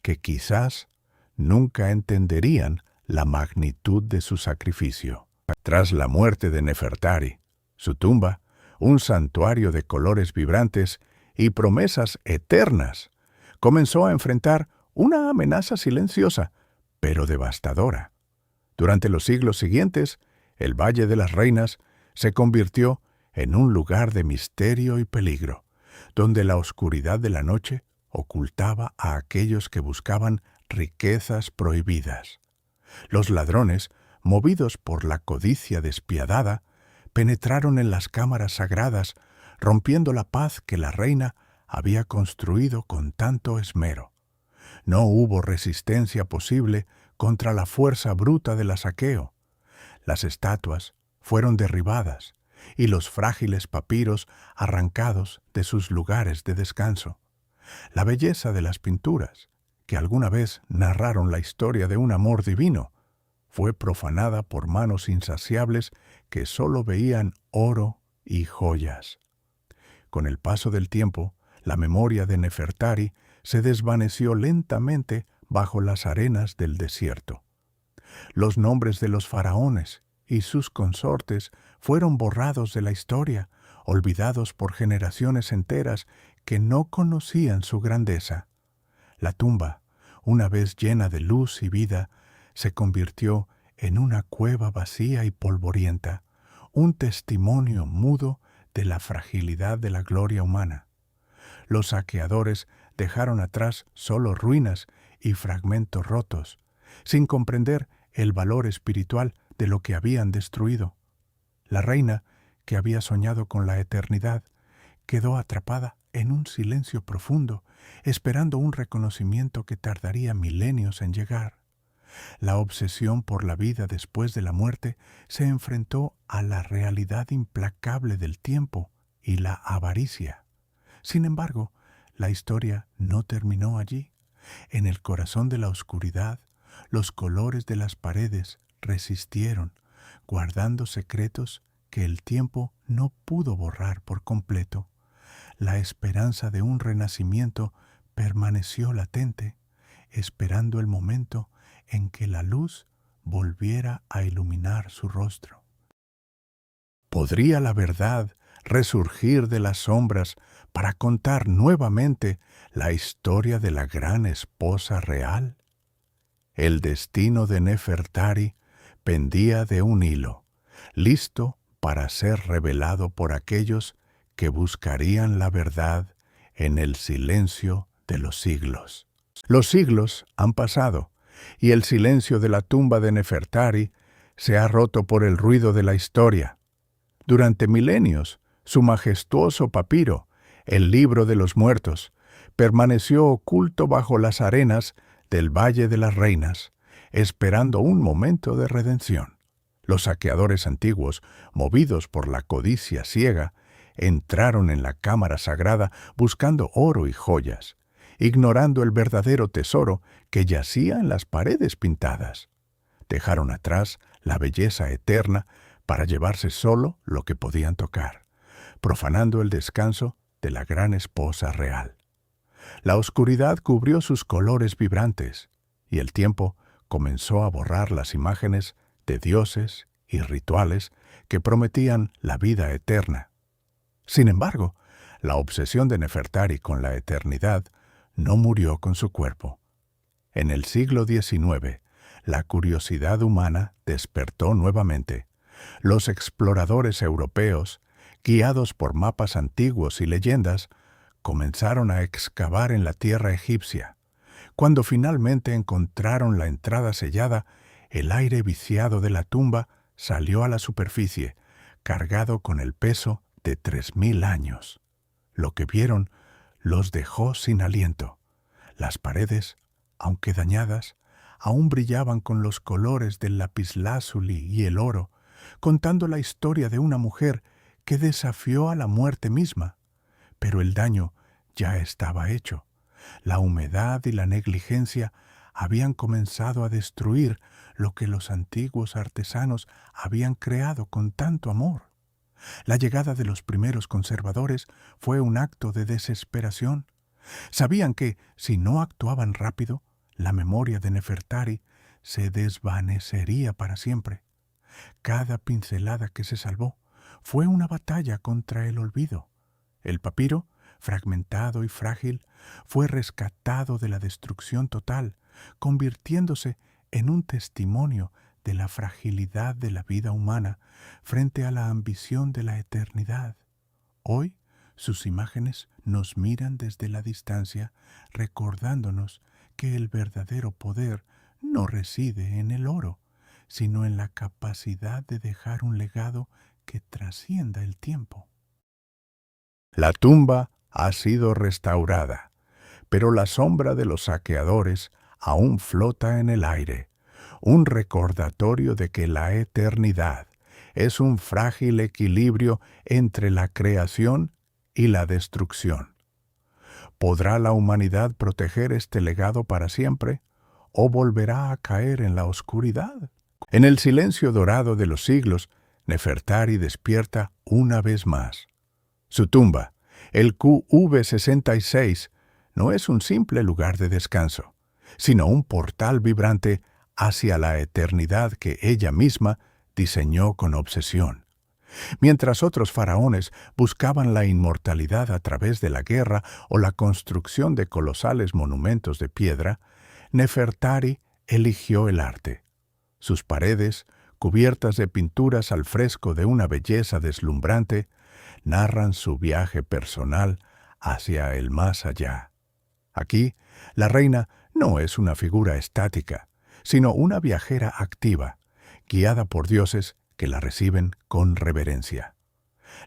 que quizás nunca entenderían la magnitud de su sacrificio. Tras la muerte de Nefertari, su tumba, un santuario de colores vibrantes y promesas eternas, comenzó a enfrentar una amenaza silenciosa, pero devastadora. Durante los siglos siguientes, el Valle de las Reinas se convirtió en un lugar de misterio y peligro, donde la oscuridad de la noche ocultaba a aquellos que buscaban riquezas prohibidas. Los ladrones, movidos por la codicia despiadada, penetraron en las cámaras sagradas, rompiendo la paz que la reina había construido con tanto esmero. No hubo resistencia posible contra la fuerza bruta del saqueo. Las estatuas fueron derribadas y los frágiles papiros arrancados de sus lugares de descanso. La belleza de las pinturas, que alguna vez narraron la historia de un amor divino, fue profanada por manos insaciables que solo veían oro y joyas. Con el paso del tiempo, la memoria de Nefertari se desvaneció lentamente bajo las arenas del desierto. Los nombres de los faraones y sus consortes fueron borrados de la historia, olvidados por generaciones enteras que no conocían su grandeza. La tumba, una vez llena de luz y vida, se convirtió en una cueva vacía y polvorienta, un testimonio mudo de la fragilidad de la gloria humana. Los saqueadores dejaron atrás solo ruinas y fragmentos rotos, sin comprender el valor espiritual de lo que habían destruido. La reina, que había soñado con la eternidad, quedó atrapada en un silencio profundo, esperando un reconocimiento que tardaría milenios en llegar. La obsesión por la vida después de la muerte se enfrentó a la realidad implacable del tiempo y la avaricia. Sin embargo, la historia no terminó allí. En el corazón de la oscuridad, los colores de las paredes resistieron, guardando secretos que el tiempo no pudo borrar por completo. La esperanza de un renacimiento permaneció latente, esperando el momento en que la luz volviera a iluminar su rostro. ¿Podría la verdad resurgir de las sombras para contar nuevamente la historia de la gran esposa real? El destino de Nefertari pendía de un hilo, listo para ser revelado por aquellos que buscarían la verdad en el silencio de los siglos. Los siglos han pasado, y el silencio de la tumba de Nefertari se ha roto por el ruido de la historia. Durante milenios, su majestuoso papiro, el libro de los muertos, permaneció oculto bajo las arenas del Valle de las Reinas, esperando un momento de redención. Los saqueadores antiguos, movidos por la codicia ciega, entraron en la cámara sagrada buscando oro y joyas, ignorando el verdadero tesoro que yacía en las paredes pintadas. Dejaron atrás la belleza eterna para llevarse solo lo que podían tocar, profanando el descanso de la gran esposa real. La oscuridad cubrió sus colores vibrantes, y el tiempo comenzó a borrar las imágenes de dioses y rituales que prometían la vida eterna. Sin embargo, la obsesión de Nefertari con la eternidad no murió con su cuerpo. En el siglo XIX, la curiosidad humana despertó nuevamente. Los exploradores europeos, guiados por mapas antiguos y leyendas, comenzaron a excavar en la tierra egipcia. Cuando finalmente encontraron la entrada sellada, el aire viciado de la tumba salió a la superficie, cargado con el peso de 3000 años. Lo que vieron los dejó sin aliento. Las paredes, aunque dañadas, aún brillaban con los colores del lapislázuli y el oro, contando la historia de una mujer que desafió a la muerte misma. Pero el daño ya estaba hecho. La humedad y la negligencia habían comenzado a destruir lo que los antiguos artesanos habían creado con tanto amor. La llegada de los primeros conservadores fue un acto de desesperación. Sabían que, si no actuaban rápido, la memoria de Nefertari se desvanecería para siempre. Cada pincelada que se salvó fue una batalla contra el olvido. El papiro, fragmentado y frágil, fue rescatado de la destrucción total, convirtiéndose en un testimonio de la fragilidad de la vida humana frente a la ambición de la eternidad. Hoy, sus imágenes nos miran desde la distancia, recordándonos que el verdadero poder no reside en el oro, sino en la capacidad de dejar un legado que trascienda el tiempo. La tumba ha sido restaurada, pero la sombra de los saqueadores aún flota en el aire, un recordatorio de que la eternidad es un frágil equilibrio entre la creación y la destrucción. ¿Podrá la humanidad proteger este legado para siempre o volverá a caer en la oscuridad? En el silencio dorado de los siglos, Nefertari despierta una vez más. Su tumba, el QV66, no es un simple lugar de descanso, sino un portal vibrante hacia la eternidad que ella misma diseñó con obsesión. Mientras otros faraones buscaban la inmortalidad a través de la guerra o la construcción de colosales monumentos de piedra, Nefertari eligió el arte. Sus paredes, cubiertas de pinturas al fresco de una belleza deslumbrante, narran su viaje personal hacia el más allá. Aquí, la reina no es una figura estática, sino una viajera activa, guiada por dioses que la reciben con reverencia.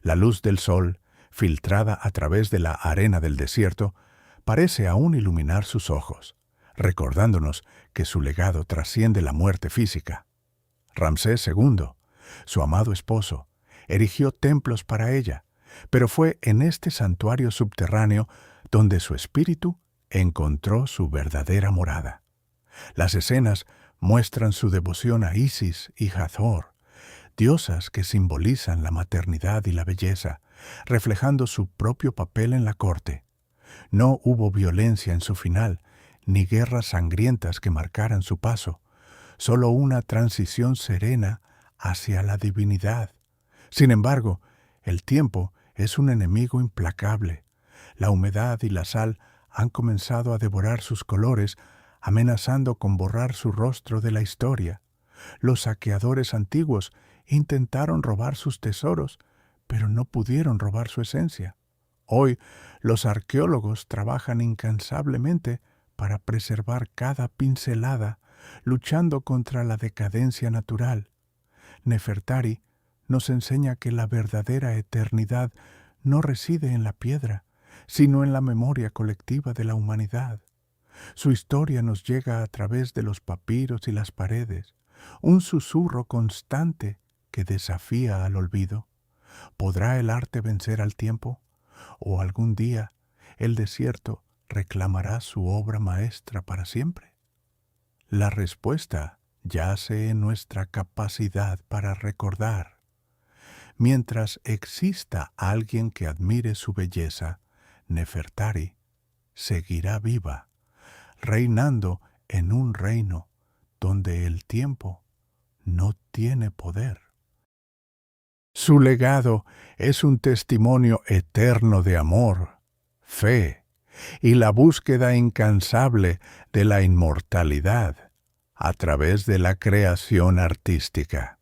La luz del sol, filtrada a través de la arena del desierto, parece aún iluminar sus ojos, recordándonos que su legado trasciende la muerte física. Ramsés II, su amado esposo, erigió templos para ella, pero fue en este santuario subterráneo donde su espíritu encontró su verdadera morada. Las escenas muestran su devoción a Isis y Hathor, diosas que simbolizan la maternidad y la belleza, reflejando su propio papel en la corte. No hubo violencia en su final, ni guerras sangrientas que marcaran su paso, solo una transición serena hacia la divinidad. Sin embargo, el tiempo es un enemigo implacable. La humedad y la sal han comenzado a devorar sus colores, amenazando con borrar su rostro de la historia. Los saqueadores antiguos intentaron robar sus tesoros, pero no pudieron robar su esencia. Hoy, los arqueólogos trabajan incansablemente para preservar cada pincelada, luchando contra la decadencia natural. Nefertari nos enseña que la verdadera eternidad no reside en la piedra, sino en la memoria colectiva de la humanidad. Su historia nos llega a través de los papiros y las paredes, un susurro constante que desafía al olvido. ¿Podrá el arte vencer al tiempo? ¿O algún día el desierto reclamará su obra maestra para siempre? La respuesta yace en nuestra capacidad para recordar. Mientras exista alguien que admire su belleza, Nefertari seguirá viva, reinando en un reino donde el tiempo no tiene poder. Su legado es un testimonio eterno de amor, fe y la búsqueda incansable de la inmortalidad a través de la creación artística.